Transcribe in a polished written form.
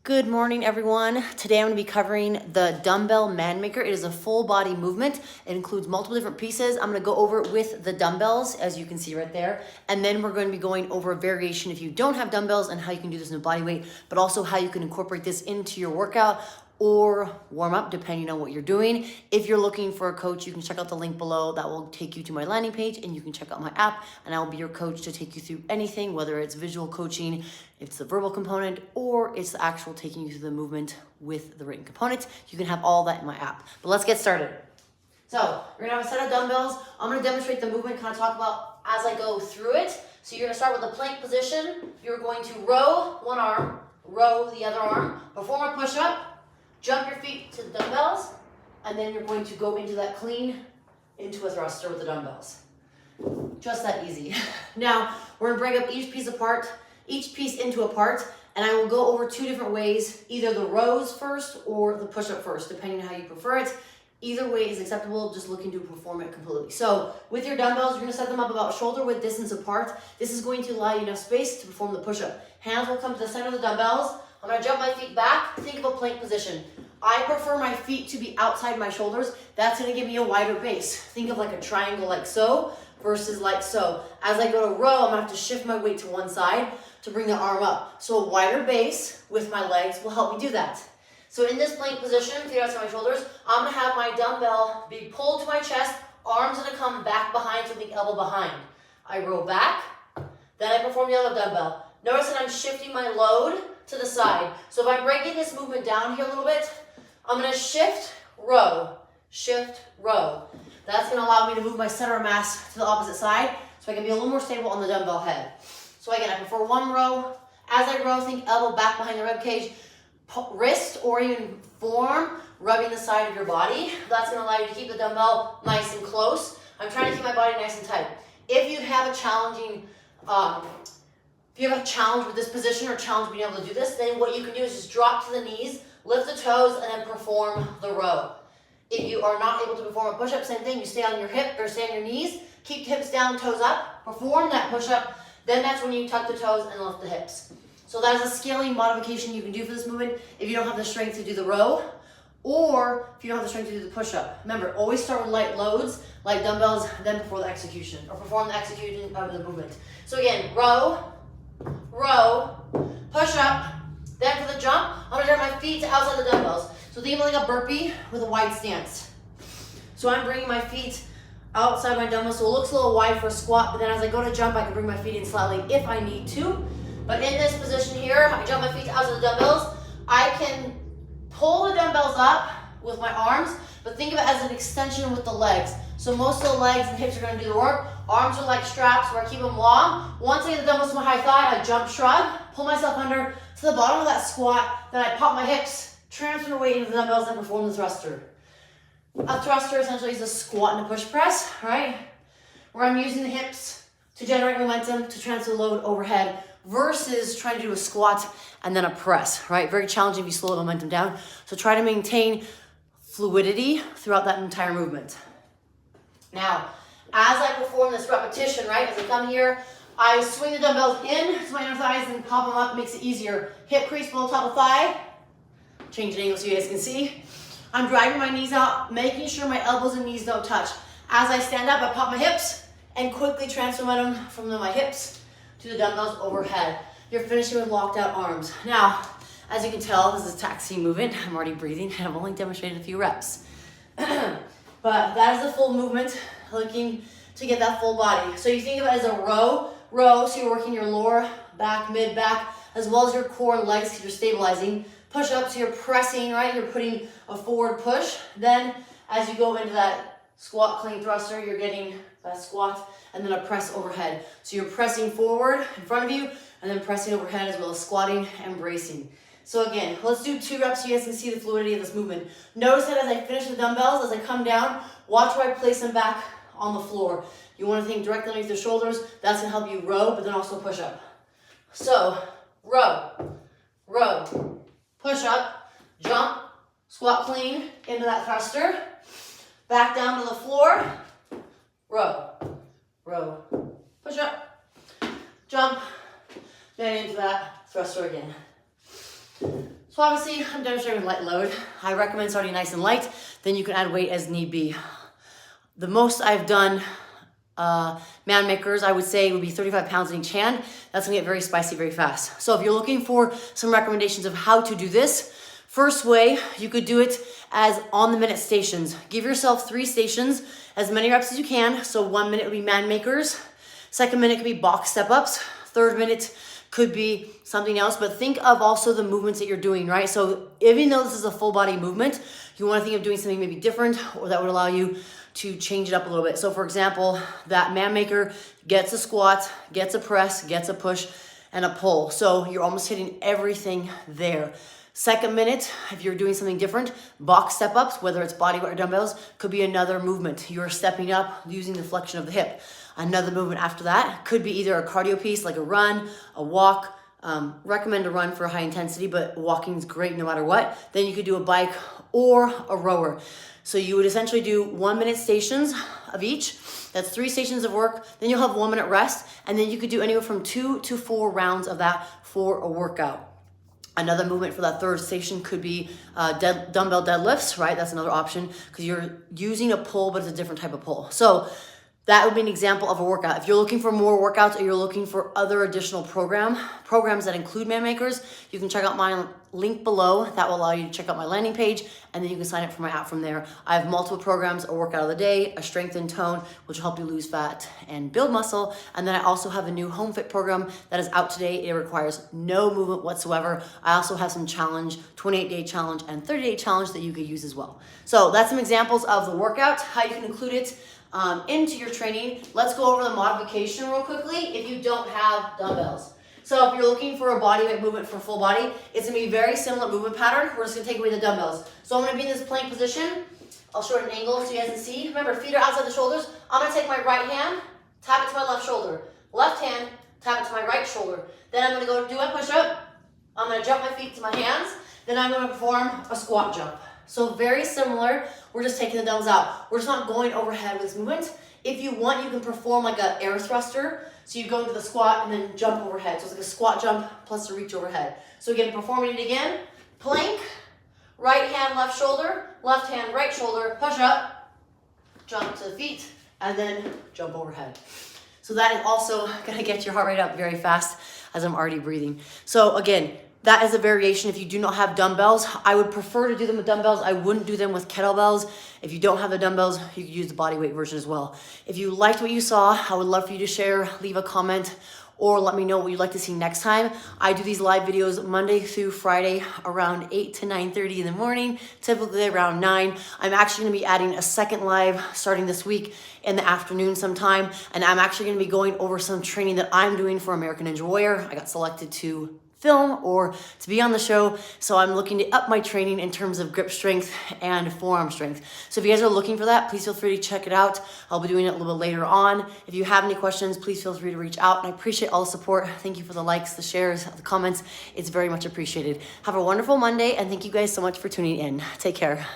Good morning, everyone. Today I'm going to be covering the dumbbell manmaker. It is a full body movement. It includes multiple different pieces. I'm going to go over it with the dumbbells, as you can see right there. And then we're going to be going over a variation if you don't have dumbbells and how you can do this in a body weight, but also how you can incorporate this into your workout or warm up depending on what you're doing. If you're looking for a coach, you can check out the link below. That will take you to my landing page and you can check out my app and I will be your coach to take you through anything, whether it's visual coaching, it's the verbal component, or it's the actual taking you through the movement with the written component. You can have all that in my app. But let's get started. So we're gonna have a set of dumbbells. I'm gonna demonstrate the movement, kind of talk about as I go through it. So you're gonna start with the plank position. You're going to row one arm, row the other arm, perform a push-up, jump your feet to the dumbbells, and then you're going to go into that clean, into a thruster with the dumbbells. Just that easy. Now, we're gonna break up each piece into a part, and I will go over two different ways, either the rows first or the push-up first, depending on how you prefer it. Either way is acceptable, just looking to perform it completely. So with your dumbbells, you're gonna set them up about shoulder width distance apart. This is going to allow you enough space to perform the push-up. Hands will come to the center of the dumbbells. I'm gonna jump my feet back, think of a plank position. I prefer my feet to be outside my shoulders. That's gonna give me a wider base. Think of like a triangle like so versus like so. As I go to row, I'm gonna have to shift my weight to one side to bring the arm up. So a wider base with my legs will help me do that. So in this plank position, feet outside my shoulders, I'm gonna have my dumbbell be pulled to my chest, arms gonna come back behind, so think elbow behind. I row back, then I perform the other dumbbell. Notice that I'm shifting my load to the side. So if I'm breaking this movement down here a little bit, I'm gonna shift, row. That's gonna allow me to move my center of mass to the opposite side so I can be a little more stable on the dumbbell head. So again, I prefer one row. As I row, think elbow back behind the rib cage, wrist or even forearm rubbing the side of your body. That's gonna allow you to keep the dumbbell nice and close. I'm trying to keep my body nice and tight. If you have a challenge with this position or challenge being able to do this, then what you can do is just drop to the knees, lift the toes, and then perform the row. If you are not able to perform a push-up, same thing, you stay on your hip or stay on your knees, keep the hips down, toes up, perform that push-up, then that's when you tuck the toes and lift the hips. So that is a scaling modification you can do for this movement if you don't have the strength to do the row, or if you don't have the strength to do the push-up. Remember, always start with light loads, like dumbbells, then perform the execution, or perform the execution of the movement. So again, row, push up, then for the jump, I'm gonna turn my feet to outside the dumbbells. So think of it like a burpee with a wide stance. So I'm bringing my feet outside my dumbbells, so it looks a little wide for a squat, but then as I go to jump, I can bring my feet in slightly if I need to. But in this position here, I jump my feet to outside the dumbbells. I can pull the dumbbells up with my arms, but think of it as an extension with the legs. So most of the legs and hips are gonna do the work. Arms are like straps where I keep them long. Once I get the dumbbells to my high thigh, I jump, shrug, pull myself under to the bottom of that squat, then I pop my hips, transfer the weight into the dumbbells, and perform the thruster. A thruster essentially is a squat and a push press, right? Where I'm using the hips to generate momentum, to transfer the load overhead, versus trying to do a squat and then a press, right? Very challenging if you slow the momentum down. So try to maintain fluidity throughout that entire movement. Now, as I perform this repetition, right, as I come here, I swing the dumbbells in to my inner thighs and pop them up, makes it easier. Hip crease below top of thigh. Change the angle so you guys can see. I'm driving my knees out, making sure my elbows and knees don't touch. As I stand up, I pop my hips and quickly transfer momentum from my hips to the dumbbells overhead. You're finishing with locked out arms. Now, as you can tell, this is a taxi movement. I'm already breathing and I've only demonstrated a few reps. But that is the full movement, looking to get that full body. So you think of it as a row, so you're working your lower back, mid back, as well as your core and legs because you're stabilizing. Push up, so you're pressing, right? You're putting a forward push. Then as you go into that squat clean thruster, you're getting that squat and then a press overhead. So you're pressing forward in front of you and then pressing overhead as well as squatting and bracing. So again, let's do 2 reps so you guys can see the fluidity of this movement. Notice that as I finish the dumbbells, as I come down, watch where I place them back on the floor. You want to think directly underneath the shoulders. That's going to help you row, but then also push up. So row, push up, jump, squat clean into that thruster, back down to the floor, row, push up, jump, then into that thruster again. So obviously I'm demonstrating with light load. I recommend starting nice and light, then you can add weight as need be. The most I've done man makers, I would say, would be 35 pounds in each hand. That's gonna get very spicy very fast. So if you're looking for some recommendations of how to do this, first way, you could do it as on the minute stations. Give yourself 3 stations, as many reps as you can. So 1 minute would be man makers. Second minute could be box step ups. Third minute could be something else, but think of also the movements that you're doing, right? So even though this is a full body movement, you wanna think of doing something maybe different or that would allow you to change it up a little bit. So for example, that man maker gets a squat, gets a press, gets a push, and a pull. So you're almost hitting everything there. Second minute, if you're doing something different, box step ups, whether it's bodyweight or dumbbells, could be another movement. You're stepping up using the flexion of the hip. Another movement after that could be either a cardio piece like a run, a walk. Recommend a run for high intensity, but walking is great no matter what. Then you could do a bike or a rower. So you would essentially do 1 minute stations of each. That's 3 stations of work. Then you'll have 1 minute rest. And then you could do anywhere from 2 to 4 rounds of that for a workout. Another movement for that third station could be dumbbell deadlifts, right? That's another option because you're using a pull, but it's a different type of pull. So that would be an example of a workout. If you're looking for more workouts or you're looking for other additional programs that include man makers, you can check out my link below. That will allow you to check out my landing page, and then you can sign up for my app from there. I have multiple programs: a workout of the day, a strength and tone, which will help you lose fat and build muscle. And then I also have a new home fit program that is out today. It requires no movement whatsoever. I also have some challenge, 28-day challenge and 30-day challenge that you could use as well. So that's some examples of the workout, how you can include it into your training. Let's go over the modification real quickly if you don't have dumbbells. So if you're looking for a bodyweight movement for full body, it's gonna be a very similar movement pattern. We're just gonna take away the dumbbells. So I'm gonna be in this plank position. I'll show it an angle so you guys can see. Remember, feet are outside the shoulders. I'm gonna take my right hand, tap it to my left shoulder. Left hand, tap it to my right shoulder. Then I'm gonna go do my push-up. I'm gonna jump my feet to my hands. Then I'm gonna perform a squat jump. So very similar, we're just taking the dumbbells out. We're just not going overhead with this movement. If you want, you can perform like an air thruster. So you go into the squat and then jump overhead. So it's like a squat jump plus a reach overhead. So again, performing it again, plank, right hand, left shoulder, left hand, right shoulder, push up, jump to the feet, and then jump overhead. So that is also gonna get your heart rate up very fast as I'm already breathing. So again, that is a variation if you do not have dumbbells. I would prefer to do them with dumbbells. I wouldn't do them with kettlebells. If you don't have the dumbbells, you could use the bodyweight version as well. If you liked what you saw, I would love for you to share, leave a comment, or let me know what you'd like to see next time. I do these live videos Monday through Friday around 8 to 9:30 in the morning, typically around 9. I'm actually gonna be adding a second live starting this week in the afternoon sometime, and I'm actually gonna be going over some training that I'm doing for American Ninja Warrior. I got selected to film or to be on the show, so I'm looking to up my training in terms of grip strength and forearm strength. So if you guys are looking for that, please feel free to check it out. I'll be doing it a little bit later on. If you have any questions, please feel free to reach out, and I appreciate all the support. Thank you for the likes, the shares, the comments. It's very much appreciated. Have a wonderful Monday, and thank you guys so much for tuning in. Take care.